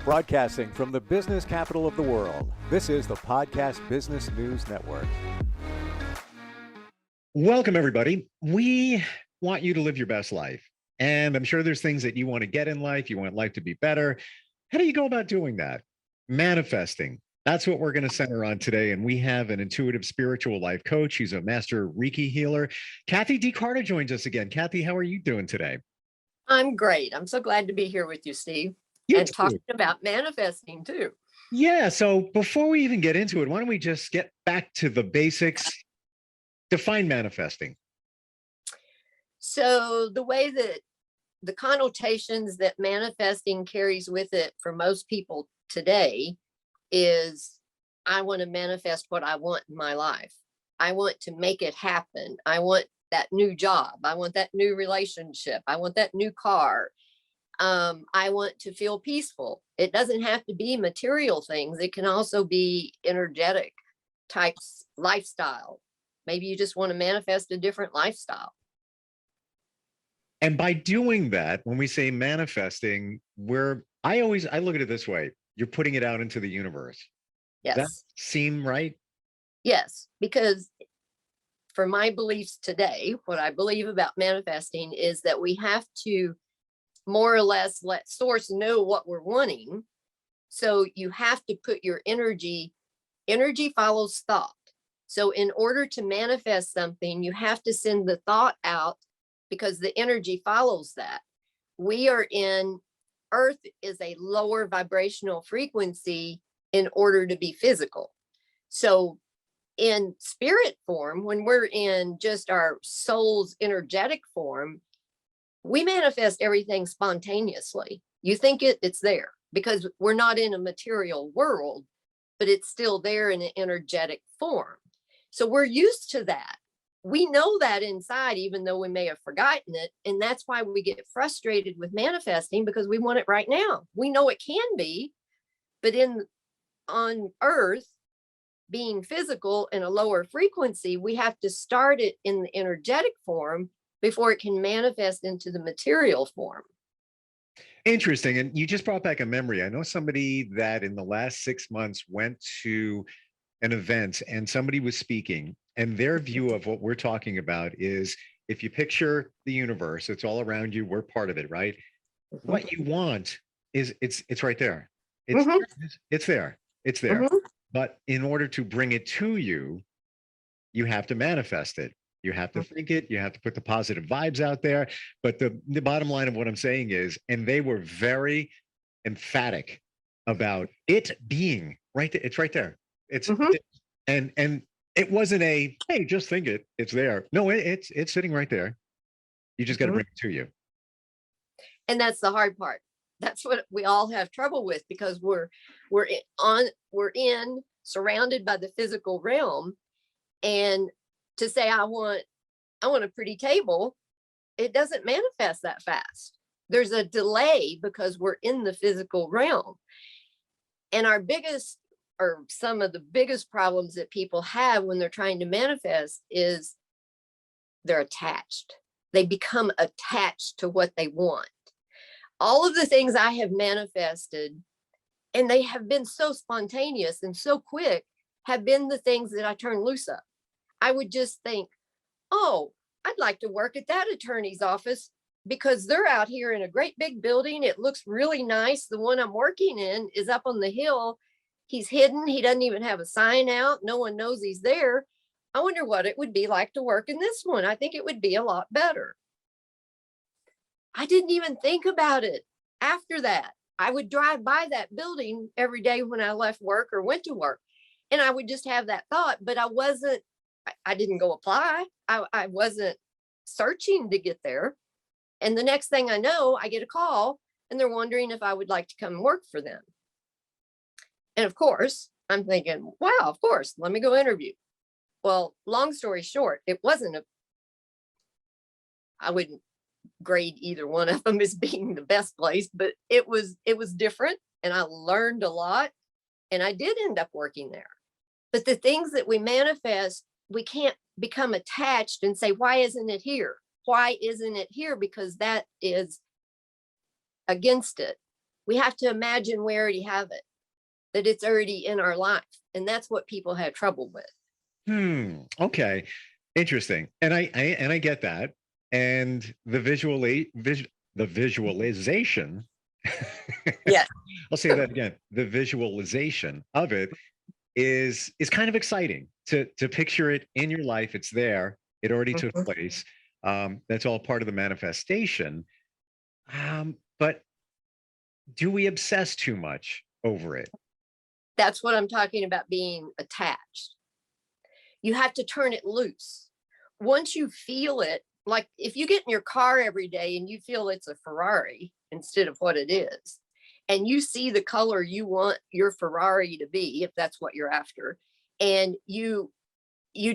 Broadcasting from the business capital of the world, this is the Podcast Business News Network. Welcome, everybody. We want you to live your best life. And I'm sure there's things that you want to get in life. You want life to be better. How do you go about doing that? Manifesting. That's what we're going to center on today. And we have an intuitive spiritual life coach. She's a master Reiki healer. Kathy D. Carter joins us again. Kathy, how are you doing today? I'm great. I'm so glad to be here with you, Steve. You and too. Talking about manifesting too. Yeah. So before we even get into it, why don't we just get back to the basics? Define manifesting. So the way that the connotations that manifesting carries with it for most people today is I want to manifest what I want in my life. I want to make it happen. I want that new job. I want that new relationship. I want that new car. I want to feel peaceful. It doesn't have to be material things. It can also be energetic types lifestyle. Maybe you just want to manifest a different lifestyle. And by doing that, when we say manifesting, I look at it this way. You're putting it out into the universe. Yes. Does that seem right? Yes, because for my beliefs today, what I believe about manifesting is that we have to more or less let source know what we're wanting. So you have to put your energy follows thought. So in order to manifest something, you have to send the thought out because the energy follows that. Earth is a lower vibrational frequency in order to be physical. So in spirit form, when we're in just our soul's energetic form, we manifest everything spontaneously. You think it's there because we're not in a material world, but it's still there in an energetic form. So we're used to that. We know that inside, even though we may have forgotten it. And that's why we get frustrated with manifesting because we want it right now. We know it can be, but on Earth, being physical in a lower frequency, we have to start it in the energetic form before it can manifest into the material form. Interesting. And you just brought back a memory. I know somebody that in the last 6 months went to an event and somebody was speaking, and their view of what we're talking about is if you picture the universe, it's all around you. We're part of it, right? Mm-hmm. What you want is it's right there. It's there. It's there. Mm-hmm. But in order to bring it to you, you have to manifest it. You have to think it, you have to put the positive vibes out there. But the bottom line of what I'm saying is, and they were very emphatic about it being right there. It's right there. And it wasn't a, hey, just think it, it's there. No, it's sitting right there. You just got to bring it to you. And that's the hard part. That's what we all have trouble with because we're surrounded by the physical realm. And to say I want a pretty table, it doesn't manifest that fast. There's a delay because we're in the physical realm. And some of the biggest problems that people have when they're trying to manifest is they're attached. They become attached to what they want. All of the things I have manifested, and they have been so spontaneous and so quick, have been the things that I turn loose of. I would just think, oh, I'd like to work at that attorney's office because they're out here in a great big building. It looks really nice. The one I'm working in is up on the hill. He's hidden. He doesn't even have a sign out. No one knows he's there. I wonder what it would be like to work in this one. I think it would be a lot better. I didn't even think about it after that. I would drive by that building every day when I left work or went to work. And I would just have that thought, but I didn't go apply. I wasn't searching to get there. And the next thing I know, I get a call and they're wondering if I would like to come work for them. And of course, I'm thinking, wow, of course, let me go interview. Well, long story short, I wouldn't grade either one of them as being the best place, but it was different and I learned a lot and I did end up working there. But the things that we manifest, we can't become attached and say, why isn't it here? Why isn't it here? Because that is against it. We have to imagine we already have it, that it's already in our life. And that's what people have trouble with. Okay. Interesting. And I get that. And the the visualization. Yes. I'll say that again. The visualization of it is kind of exciting to picture it in your life. It's there. It already took Mhm. place. That's all part of the manifestation. But do we obsess too much over it? That's what I'm talking about, being attached. You have to turn it loose. Once you feel it, like if you get in your car every day and you feel it's a Ferrari instead of what it is, and you see the color you want your Ferrari to be, if that's what you're after, and you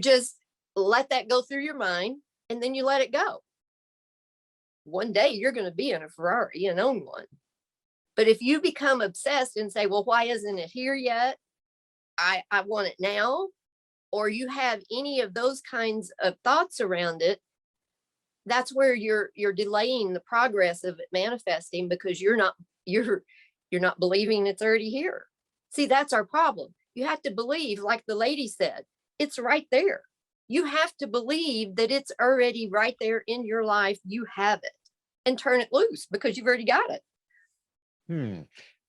just let that go through your mind, and then you let it go. One day you're going to be in a Ferrari and own one. But if you become obsessed and say, well, why isn't it here yet? I want it now, or you have any of those kinds of thoughts around it, that's where you're delaying the progress of it manifesting, because you're not believing it's already here. See, that's our problem. You have to believe, like the lady said, it's right there. You have to believe that it's already right there in your life. You have it, and turn it loose because you've already got it. Hmm.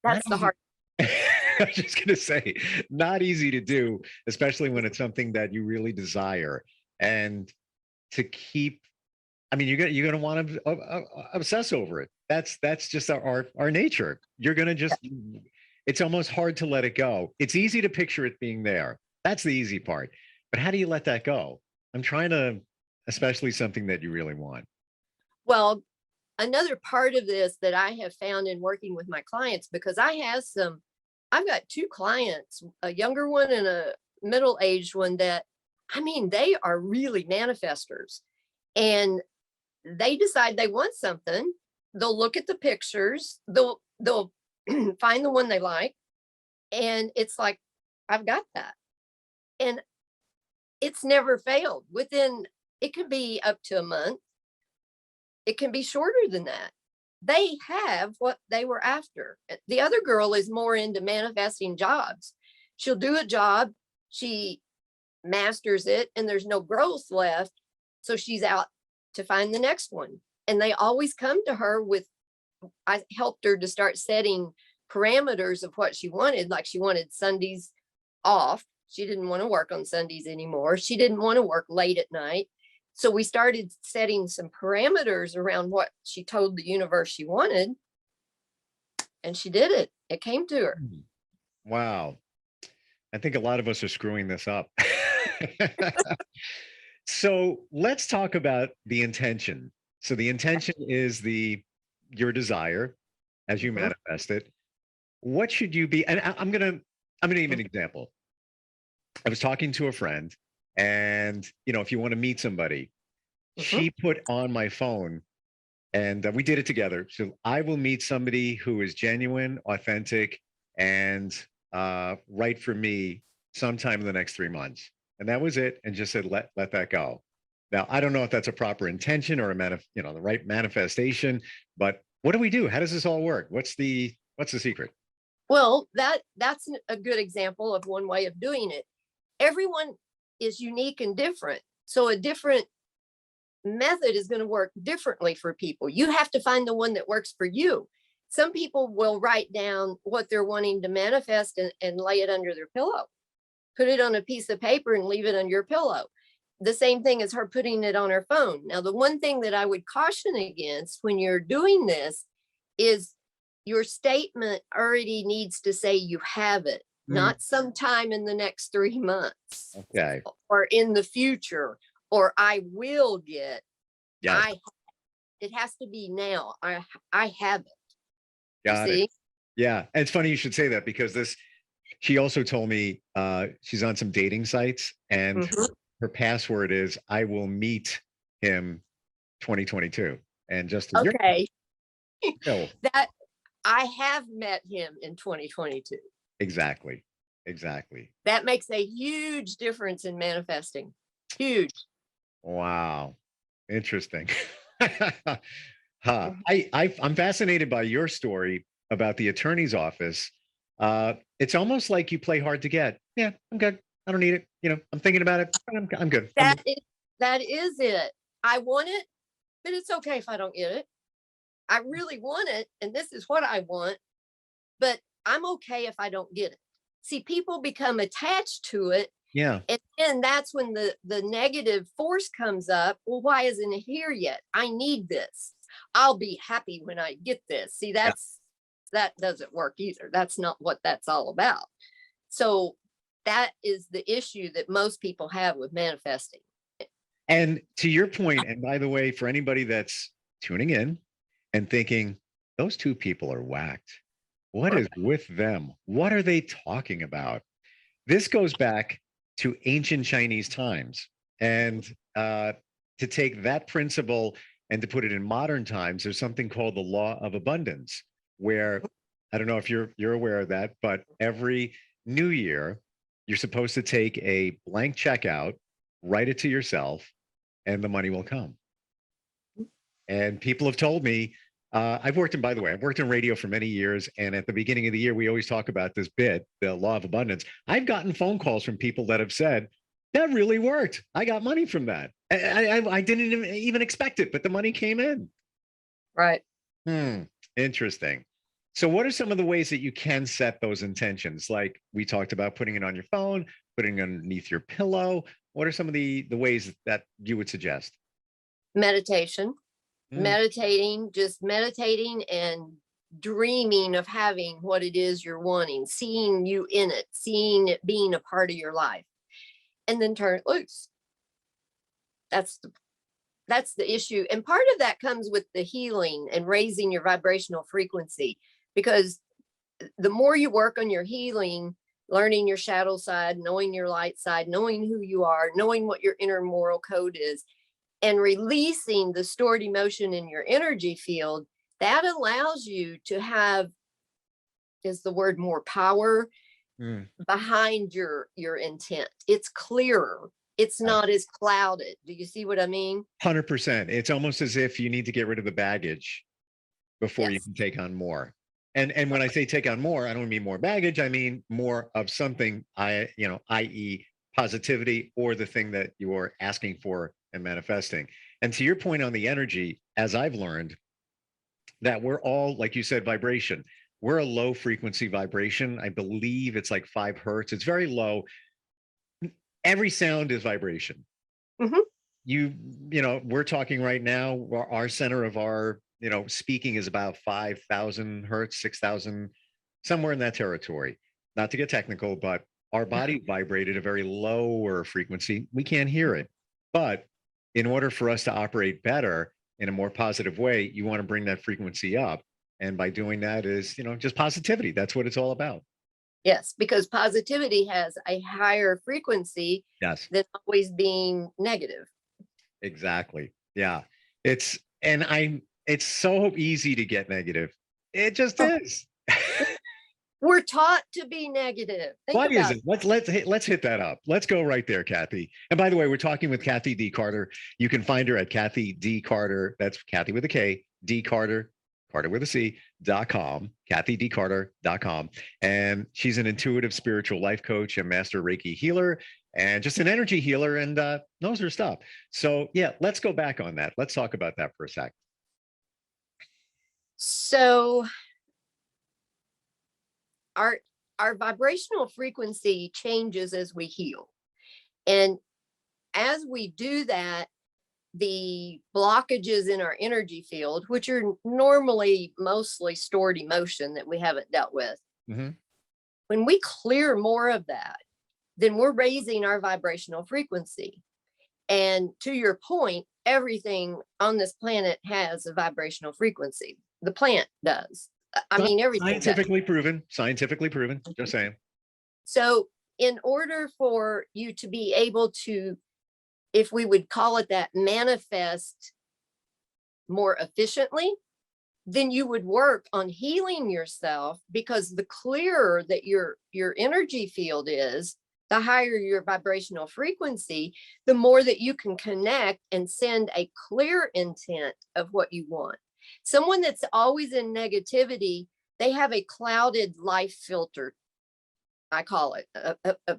Not That's the easy. hard. I was just going to say, not easy to do, especially when it's something that you really desire. And to keep, I mean, you're gonna want to obsess over it. That's just our nature. You're gonna just, it's almost hard to let it go. It's easy to picture it being there. That's the easy part. But how do you let that go? I'm trying to, especially something that you really want. Well, another part of this that I have found in working with my clients, because I've got two clients, a younger one and a middle-aged one, that, I mean, they are really manifestors, and they decide they want something. They'll look at the pictures, they'll find the one they like, and it's like, I've got that. And it's never failed. Within, it can be up to a month, it can be shorter than that. They have what they were after. The other girl is more into manifesting jobs. She'll do a job, she masters it, and there's no growth left. So she's out to find the next one. And they always come to her with, I helped her to start setting parameters of what she wanted. Like, she wanted Sundays off. She didn't want to work on Sundays anymore. She didn't want to work late at night. So we started setting some parameters around what she told the universe she wanted, and she did it. It came to her. Wow. I think a lot of us are screwing this up. So let's talk about the intention. So the intention is your desire as you Mhm. manifest it. What should you be? And I'm gonna give an example. I was talking to a friend, and if you want to meet somebody, Mhm. she put on my phone, and we did it together. So I will meet somebody who is genuine, authentic, and right for me sometime in the next 3 months. And that was it. And just said, let that go. Now, I don't know if that's a proper intention or the right manifestation, but what do we do? How does this all work? What's the secret? Well, that's a good example of one way of doing it. Everyone is unique and different. So a different method is going to work differently for people. You have to find the one that works for you. Some people will write down what they're wanting to manifest and lay it under their pillow. Put it on a piece of paper and leave it under your pillow. The same thing as her putting it on her phone. Now, the one thing that I would caution against when you're doing this is your statement already needs to say you have it, Mm, not sometime in the next 3 months okay. or in the future, or I will get. Yes. I It has to be now. I have it. You Got it. see? Yeah. And it's funny you should say that, because she also told me she's on some dating sites, and Mhm. her password is "I will meet him 2022." And just you're Okay. no, That I have met him in 2022. exactly. Exactly. That makes a huge difference in manifesting. Huge. Wow. Interesting. Huh. Mhm. I'm fascinated by your story, about the attorney's office, it's almost like you play hard to get. Yeah, I'm good. I don't need it. I'm thinking about it. I'm good. That is it. I want it, but it's okay if I don't get it. I really want it, and this is what I want, but I'm okay if I don't get it. See, people become attached to it, Yeah. and then that's when the negative force comes up. Well, why isn't it here yet? I need this. I'll be happy when I get this. See, that doesn't work either. That's not what that's all about. So that is the issue that most people have with manifesting. And to your point, and by the way, for anybody that's tuning in and thinking, those two people are whacked. What is with them? What are they talking about? This goes back to ancient Chinese times. And to take that principle and to put it in modern times, there's something called the law of abundance, where I don't know if you're aware of that, but every new year, you're supposed to take a blank check out, write it to yourself, and the money will come. And people have told me, I've worked in radio for many years. And at the beginning of the year, we always talk about this bit, the law of abundance. I've gotten phone calls from people that have said, that really worked. I got money from that. I didn't even expect it, but the money came in. Right. Interesting. So what are some of the ways that you can set those intentions? Like we talked about putting it on your phone, putting it underneath your pillow. What are some of the ways that you would suggest? Meditation. Just meditating and dreaming of having what it is you're wanting, seeing you in it, seeing it being a part of your life, and then turn it loose. That's the issue. And part of that comes with the healing and raising your vibrational frequency, because the more you work on your healing, learning your shadow side, knowing your light side, knowing who you are, knowing what your inner moral code is, and releasing the stored emotion in your energy field, that allows you to have, is the word more power behind your intent. It's clearer. It's not as clouded. Do you see what I mean? 100%. It's almost as if you need to get rid of the baggage before you can take on more. And when I say take on more, I don't mean more baggage. I mean more of something, i.e. positivity, or the thing that you are asking for and manifesting. And to your point on the energy, as I've learned, that we're all, like you said, vibration. We're a low frequency vibration. I believe it's like 5 hertz. It's very low. Every sound is vibration. We're talking right now, our center of our, speaking is about 5,000 hertz, 6,000, somewhere in that territory. Not to get technical, but our body vibrated a very lower frequency. We can't hear it. But in order for us to operate better in a more positive way, you want to bring that frequency up. And by doing that is, just positivity. That's what it's all about. Yes, because positivity has a higher frequency than always being negative. Exactly. Yeah. It's so easy to get negative. It just is. We're taught to be negative. Why is it? Let's hit that up. Let's go right there, Kathy. And by the way, we're talking with Kathy D. Carter. You can find her at Kathy D. Carter. That's Kathy with a K, D. Carter, Carter with a C.com, KathyDCarter.com. And she's an intuitive spiritual life coach, a master Reiki healer, and just an energy healer, and knows her stuff. So yeah, let's go back on that. Let's talk about that for a sec. So our vibrational frequency changes as we heal. And as we do that, the blockages in our energy field, which are normally mostly stored emotion that we haven't dealt with, when we clear more of that, then we're raising our vibrational frequency. And to your point, everything on this planet has a vibrational frequency. The plant does. I mean, everything. Scientifically proven, just saying. So in order for you to be able to, if we would call it that, manifest more efficiently, then you would work on healing yourself, because the clearer that your energy field is, the higher your vibrational frequency, the more that you can connect and send a clear intent of what you want. Someone that's always in negativity they have a clouded life filter. I call it a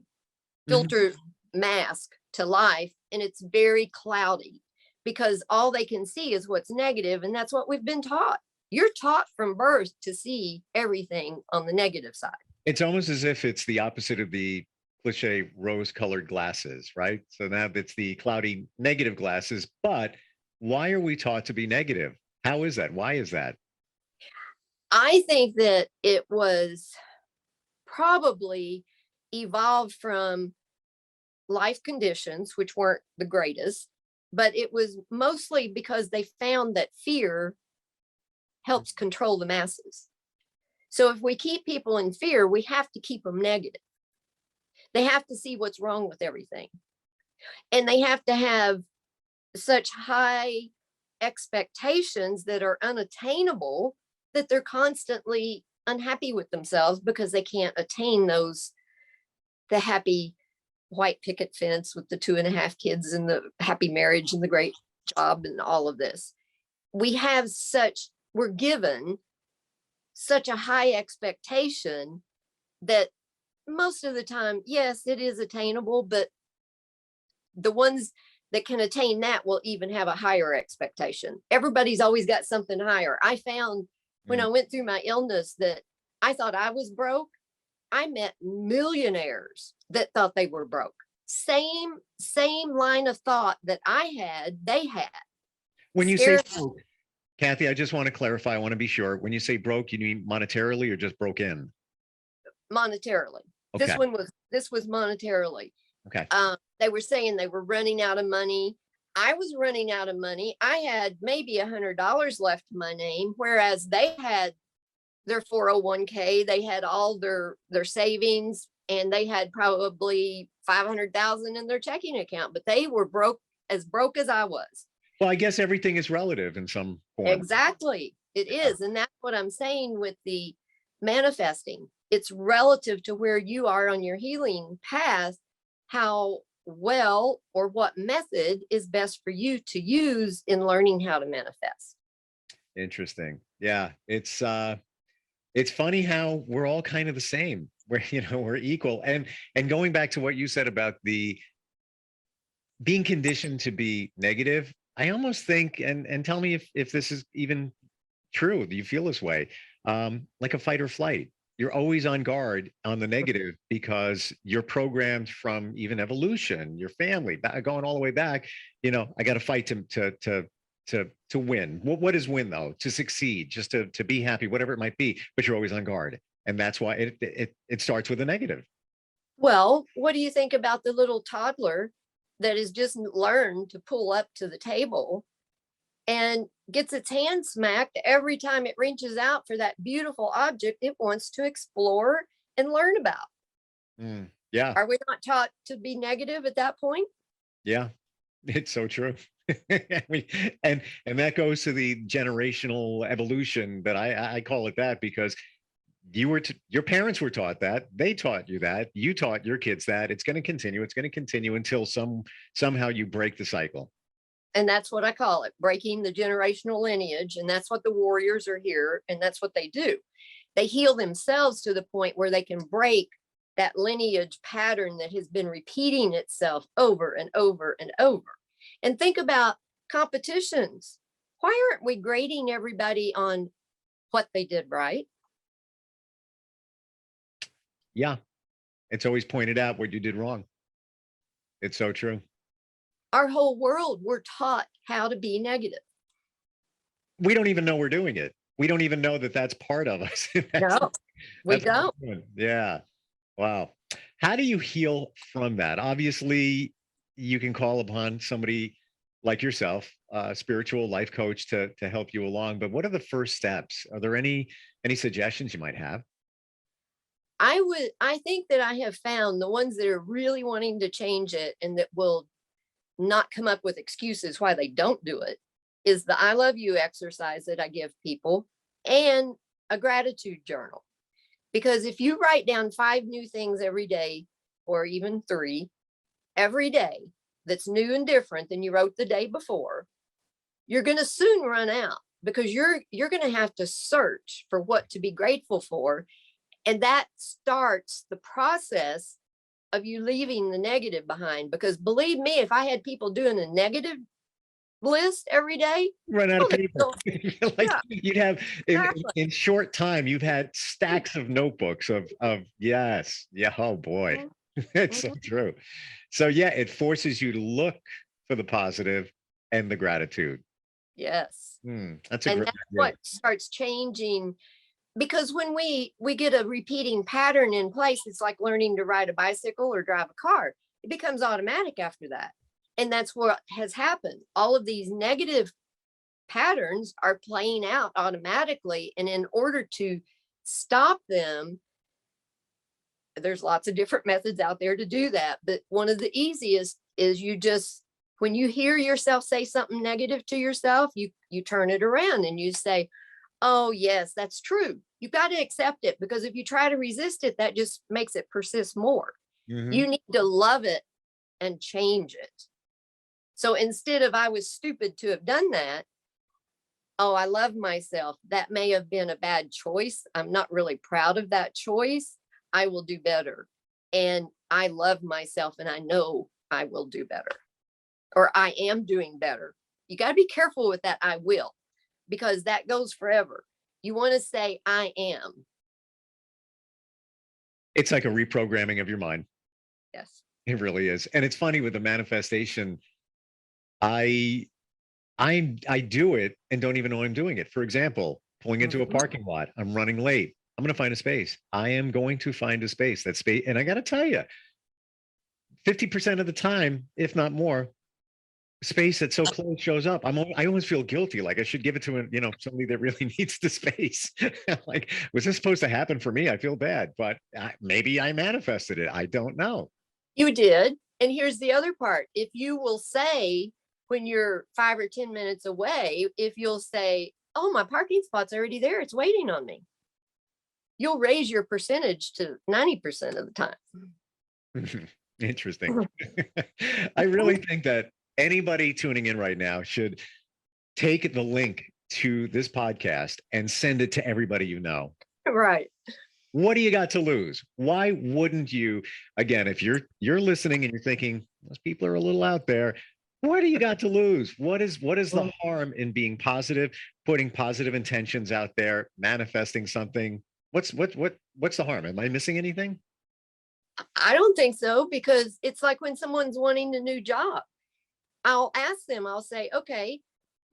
filter mask to life, and it's very cloudy because all they can see is what's negative, and that's what we've been taught. You're taught from birth to see everything on the negative side. It's almost as if it's the opposite of the cliche rose-colored glasses, right? So now it's the cloudy negative glasses, but why are we taught to be negative? How is that? Why is that? I think that it was probably evolved from life conditions, which weren't the greatest, but it was mostly because they found that fear helps control the masses. So if we keep people in fear, we have to keep them negative. They have to see what's wrong with everything. And they have to have such high expectations that are unattainable that they're constantly unhappy with themselves because they can't attain those, the happy white picket fence with the 2.5 kids and the happy marriage and the great job and all of this. We have such, we're given such a high expectation that most of the time, yes, it is attainable, but the ones that can attain that will even have a higher expectation. Everybody's always got something higher. I found when I went through my illness that I thought I was broke. I met millionaires that thought they were broke. Same line of thought that I had, they had. When you say Scared- broke, Kathy, I just want to clarify. I want to be sure. When you say broke, you mean monetarily or just broke in? monetarily. Okay. This was monetarily. Okay. They were saying they were running out of money. I was running out of money. I had maybe $100 left in my name, whereas they had their 401k, they had all their savings, and they had probably 500,000 in their checking account, but they were broke as I was. Well, I guess everything is relative in some form. Exactly. It is. And that's what I'm saying with the manifesting. It's relative to where you are on your healing path, how well or what method is best for you to use in learning how to manifest. Interesting. Yeah. It's funny how we're all kind of the same. We're equal. And going back to what you said about the being conditioned to be negative, I almost think, and tell me if this is even true, do you feel this way? Like a fight or flight. You're always on guard on the negative because you're programmed from even evolution, your family, going all the way back. I got to fight to win. What is win though? To succeed, just to be happy, whatever it might be. But you're always on guard, and that's why it starts with a negative. Well, what do you think about the little toddler that has just learned to pull up to the table and gets its hand smacked every time it reaches out for that beautiful object it wants to explore and learn about? Yeah. Are we not taught to be negative at that point? Yeah, it's so true. and that goes to the generational evolution that I call it that, because your parents were taught that, they taught you that, you taught your kids that. It's going to continue until somehow you break the cycle. And that's what I call it, breaking the generational lineage. And that's what the warriors are here. And that's what they do. They heal themselves to the point where they can break that lineage pattern that has been repeating itself over and over and over. And think about competitions. Why aren't we grading everybody on what they did right? Yeah. It's always pointed out what you did wrong. It's so true. Our whole world, we're taught how to be negative. We don't even know we're doing it. We don't even know that that's part of us. No, we don't. Yeah. Wow. How do you heal from that? Obviously, you can call upon somebody like yourself, a spiritual life coach, to help you along. But what are the first steps? Are there any suggestions you might have? I think that I have found the ones that are really wanting to change it and that will not come up with excuses why they don't do it is the I love you exercise that I give people and a gratitude journal. Because if you write down 5 new things every day, or even 3 every day, that's new and different than you wrote the day before, you're going to soon run out because you're going to have to search for what to be grateful for. And that starts the process of you leaving the negative behind. Because believe me, if I had people doing a negative list every day, Run out oh, of paper. Like yeah, you'd have exactly. in short time, you've had stacks of notebooks of yes. Yeah. Oh boy. Mhm, It's so mhm. true. So yeah, it forces you to look for the positive and the gratitude. Yes. That's a And great that's idea. what starts changing, because when we get a repeating pattern in place, it's like learning to ride a bicycle or drive a car. It becomes automatic after that. And that's what has happened. All of these negative patterns are playing out automatically. And in order to stop them, there's lots of different methods out there to do that. But one of the easiest is you just, when you hear yourself say something negative to yourself, you turn it around and you say, oh yes, that's true. You've got to accept it, because if you try to resist it, that just makes it persist more. Mhm. You need to love it and change it. So instead of I was stupid to have done that, oh, I love myself. That may have been a bad choice. I'm not really proud of that choice. I will do better. And I love myself and I know I will do better, or I am doing better. You got to be careful with that I will, because that goes forever. You want to say I am. It's like a reprogramming of your mind. Yes. It really is. And it's funny with the manifestation. I I do it and don't even know I'm doing it. For example, pulling into a Mhm. parking lot, I'm running late. I'm going to find a space. I am going to find a space. That space, and I got to tell you, 50% of the time, if not more, space that's so close shows up. I always feel guilty, like I should give it to somebody that really needs the space. Like, was this supposed to happen for me? I feel bad, but maybe I manifested it. I don't know. You did. And here's the other part. If you will say, when you're 5 or 10 minutes away, if you'll say, oh, my parking spot's already there, it's waiting on me, you'll raise your percentage to 90% of the time. Interesting. I really think that anybody tuning in right now should take the link to this podcast and send it to everybody you know. Right. What do you got to lose? Why wouldn't you? Again, if you're listening and you're thinking those people are a little out there, what do you got to lose? What is the harm in being positive, putting positive intentions out there, manifesting something? What's the harm? Am I missing anything? I don't think so, because it's like when someone's wanting a new job, I'll ask them, I'll say, okay,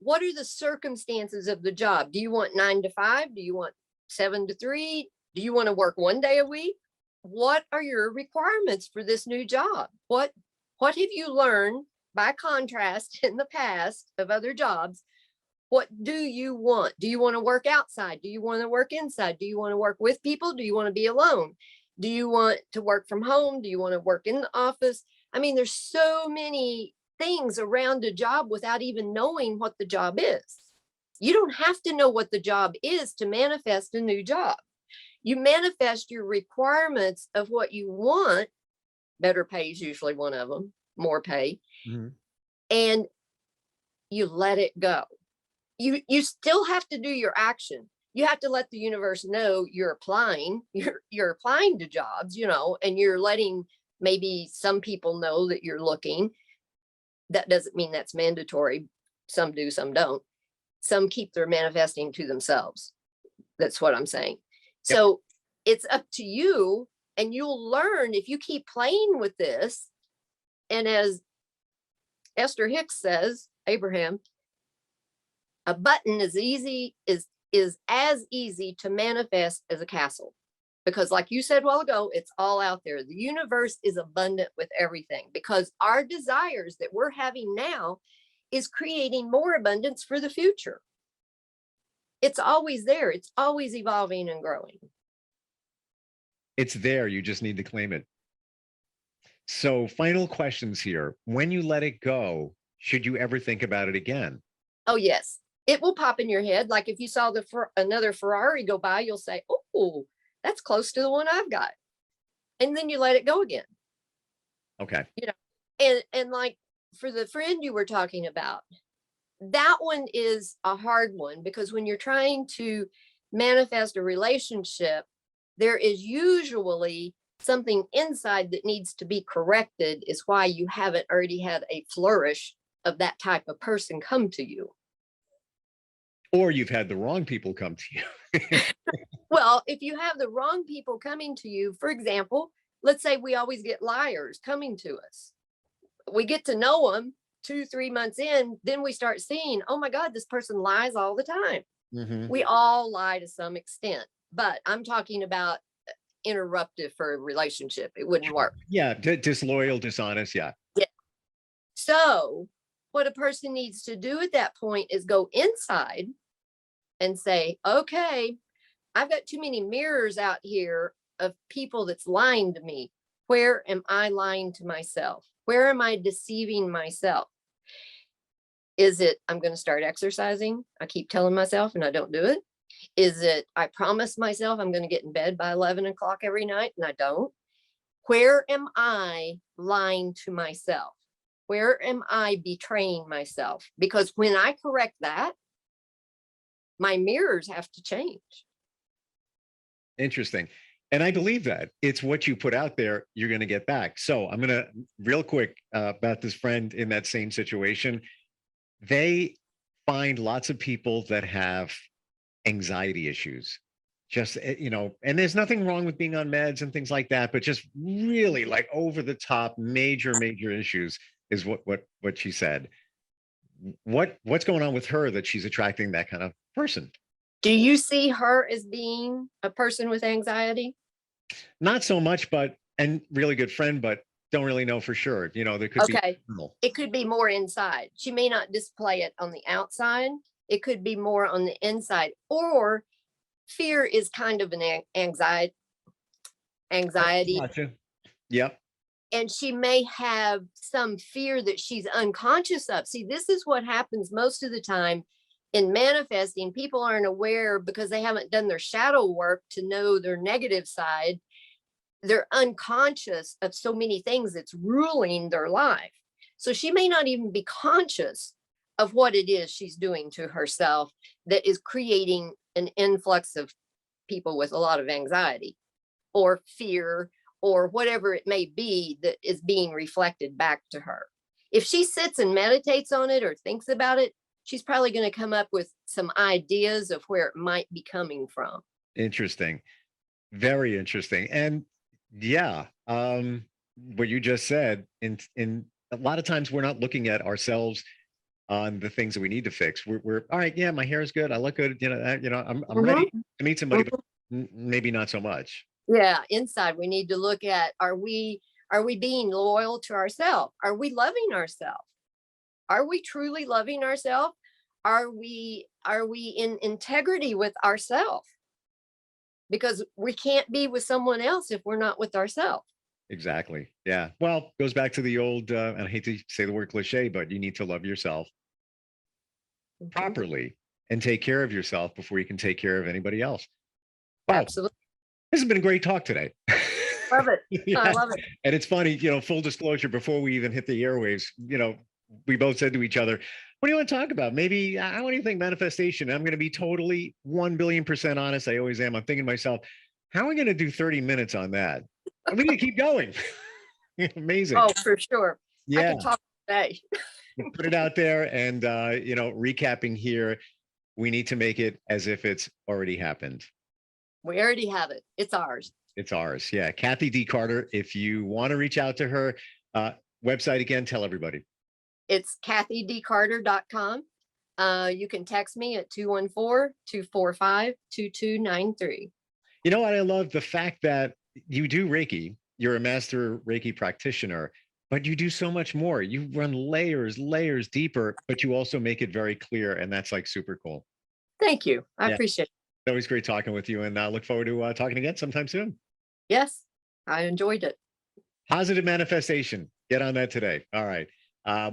what are the circumstances of the job? Do you want 9 to 5? Do you want 7 to 3? Do you want to work one day a week? What are your requirements for this new job? What have you learned by contrast in the past of other jobs? What do you want? Do you want to work outside? Do you want to work inside? Do you want to work with people? Do you want to be alone? Do you want to work from home? Do you want to work in the office? I mean, there's so many things around a job without even knowing what the job is. You don't have to know what the job is to manifest a new job. You manifest your requirements of what you want. Better pay is usually one of them, more pay, Mhm. and you let it go. You still have to do your action. You have to let the universe know you're applying. You're applying to jobs, and you're letting maybe some people know that you're looking. That doesn't mean that's mandatory. Some do, some don't. Some keep their manifesting to themselves. That's what I'm saying. Yep. So it's up to you, and you'll learn if you keep playing with this. And as Esther Hicks says, Abraham, a button is as easy to manifest as a castle, because like you said a while ago, it's all out there. The universe is abundant with everything, because our desires that we're having now is creating more abundance for the future. It's always there. It's always evolving and growing. It's there. You just need to claim it. So, final questions here. When you let it go, should you ever think about it again? Oh yes, it will pop in your head. Like if you saw another Ferrari go by, you'll say, oh, that's close to the one I've got. And then you let it go again. Okay. And like for the friend you were talking about, that one is a hard one because when you're trying to manifest a relationship, there is usually something inside that needs to be corrected, is why you haven't already had a flourish of that type of person come to you. Or you've had the wrong people come to you. Well, if you have the wrong people coming to you, for example, let's say we always get liars coming to us. We get to know them 2-3 months in, then we start seeing, oh my God, this person lies all the time. Mhm. We all lie to some extent, but I'm talking about interruptive for a relationship. It wouldn't work. Yeah, disloyal, dishonest. Yeah. So what a person needs to do at that point is go inside and say, okay, I've got too many mirrors out here of people that's lying to me. Where am I lying to myself? Where am I deceiving myself? Is it, I'm going to start exercising? I keep telling myself and I don't do it. Is it, I promise myself I'm going to get in bed by 11 o'clock every night and I don't? Where am I lying to myself? Where am I betraying myself? Because when I correct that, my mirrors have to change. Interesting. And I believe that it's what you put out there, you're going to get back. So I'm going to real quick about this friend in that same situation. They find lots of people that have anxiety issues, just, and there's nothing wrong with being on meds and things like that, but just really like over the top, major issues is what she said. What's going on with her that she's attracting that kind of person? Do you see her as being a person with anxiety? Not so much, and really good friend, but don't really know for sure. There could be. It could be more inside. She may not display it on the outside. It could be more on the inside, or fear is kind of an anxiety. Gotcha. Yep. And she may have some fear that she's unconscious of. See, this is what happens most of the time in manifesting. People aren't aware because they haven't done their shadow work to know their negative side. They're unconscious of so many things that's ruling their life. So she may not even be conscious of what it is she's doing to herself that is creating an influx of people with a lot of anxiety or fear or whatever it may be that is being reflected back to her. If she sits and meditates on it or thinks about it, she's probably going to come up with some ideas of where it might be coming from. Interesting. Very interesting. And yeah, what you just said, in a lot of times we're not looking at ourselves on the things that we need to fix. We're all right. Yeah, my hair is good. I look good. I'm ready to meet somebody, but maybe not so much. Yeah, inside we need to look at, are we being loyal to ourselves? Are we loving ourselves? Are we truly loving ourselves? Are we in integrity with ourselves? Because we can't be with someone else if we're not with ourselves. Exactly. Yeah. Well, goes back to the old, and I hate to say the word cliche, but you need to love yourself properly and take care of yourself before you can take care of anybody else. Wow. Absolutely. This has been a great talk today. Love it. Yeah. I love it. And it's funny, full disclosure, before we even hit the airwaves, we both said to each other, what do you want to talk about? Maybe, I don't even think manifestation. I'm going to be totally 1,000,000,000% honest. I always am. I'm thinking to myself, how are we going to do 30 minutes on that? We're going to keep going. Amazing. Oh, for sure. Yeah. I can talk today. Put it out there and, recapping here, we need to make it as if it's already happened. We already have it. It's ours. It's ours. Yeah. Kathy D. Carter, if you want to reach out to her, website again, tell everybody. It's kathydcarter.com. You can text me at 214-245-2293. You know what? I love the fact that you do Reiki. You're a master Reiki practitioner, but you do so much more. You run layers deeper, but you also make it very clear. And that's like super cool. Thank you. I appreciate it. It's always great talking with you, and I look forward to talking again sometime soon. Yes, I enjoyed it. Positive manifestation. Get on that today. All right.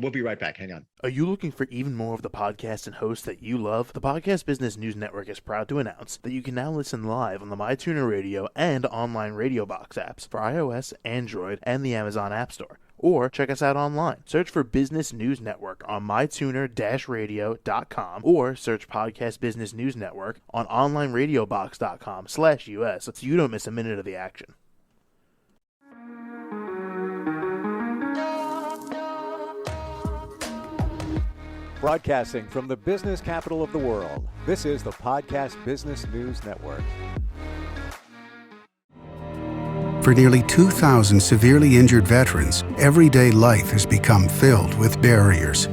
We'll be right back. Hang on. Are you looking for even more of the podcasts and hosts that you love? The Podcast Business News Network is proud to announce that you can now listen live on the MyTuner Radio and online Radio Box apps for iOS, Android, and the Amazon App Store. or check us out online. Search for Business News Network on mytuner-radio.com or search Podcast Business News Network on onlineradiobox.com/US so you don't miss a minute of the action. Broadcasting from the business capital of the world, this is the Podcast Business News Network. For nearly 2,000 severely injured veterans, everyday life has become filled with barriers.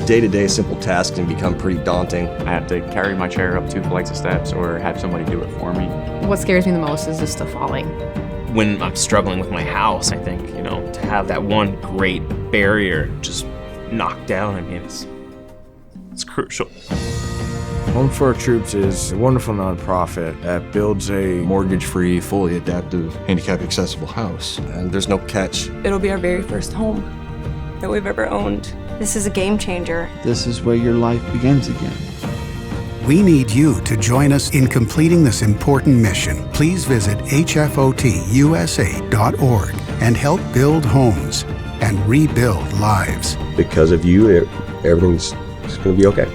Day-to-day simple tasks can become pretty daunting. I have to carry my chair up 2 flights of steps or have somebody do it for me. What scares me the most is just the falling. When I'm struggling with my house, I think, to have that one great barrier just knocked down, it's crucial. Home for Our Troops is a wonderful nonprofit that builds a Mortgage-free, fully adaptive, handicap-accessible house. And there's no catch. It'll be our very first home that we've ever owned. This is a game changer. This is where your life begins again. We need you to join us in completing this important mission. Please visit hfotusa.org and help build homes and rebuild lives. Because of you, everything's going to be okay.